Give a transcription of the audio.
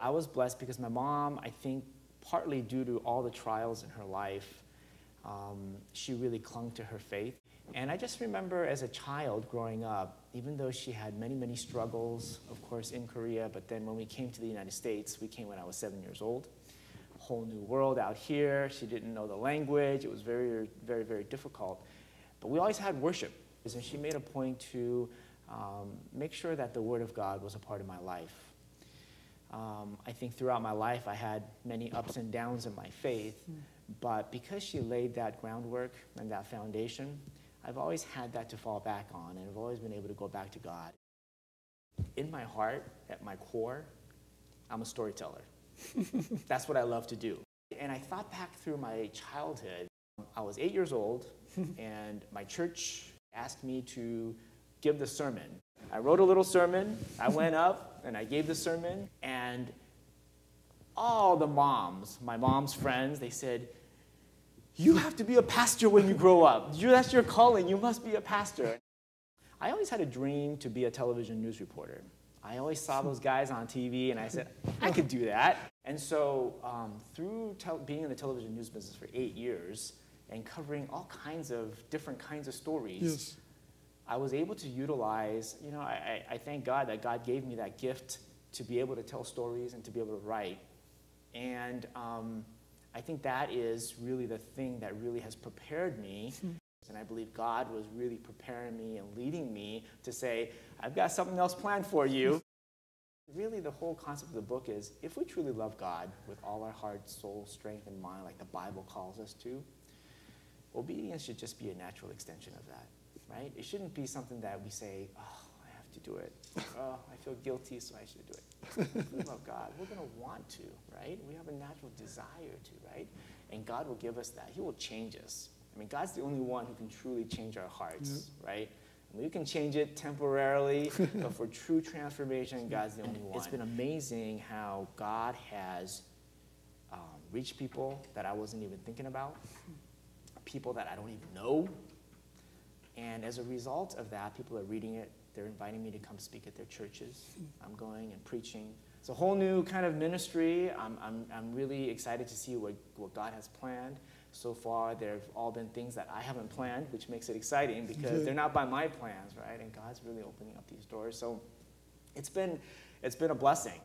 I was blessed because my mom, I think partly due to all the trials in her life, she really clung to her faith. And I just remember as a child growing up, even though she had many, many struggles, of course, in Korea, but then when we came to the United States, we came when I was 7 years old. A whole new world out here. She didn't know the language. It was very, very, very difficult. But we always had worship. And she made a point to make sure that the Word of God was a part of my life. I think throughout my life, I had many ups and downs in my faith. But because she laid that groundwork and that foundation, I've always had that to fall back on, and I've always been able to go back to God. In my heart, at my core, I'm a storyteller. That's what I love to do. And I thought back through my childhood. I was 8 years old, and my church asked me to give the sermon. I wrote a little sermon. I went up, and I gave the sermon, and all the moms, my mom's friends, they said, "You have to be a pastor when you grow up. That's your calling. You must be a pastor." I always had a dream to be a television news reporter. I always saw those guys on TV, and I said, I could do that. And so through being in the television news business for 8 years and covering all kinds of different kinds of stories, yes, I was able to utilize, I thank God that God gave me that gift to be able to tell stories and to be able to write. And I think that is really the thing that really has prepared me. And I believe God was really preparing me and leading me to say, I've got something else planned for you. Really, the whole concept of the book is, if we truly love God with all our heart, soul, strength, and mind, like the Bible calls us to, obedience should just be a natural extension of that, right? It shouldn't be something that we say, oh, I have to do it. Oh, I feel guilty, so I should do it. If we love God, we're going to want to, right? We have a natural desire to, right? And God will give us that. He will change us. I mean, God's the only one who can truly change our hearts, right? And we can change it temporarily, but for true transformation, God's the only one. It's been amazing how God has reached people that I wasn't even thinking about, people that I don't even know. And as a result of that, people are reading it. They're inviting me to come speak at their churches. I'm going and preaching. It's a whole new kind of ministry. I'm really excited to see what God has planned. So far, there have all been things that I haven't planned, which makes it exciting because they're not by my plans, right? And God's really opening up these doors. So it's been a blessing.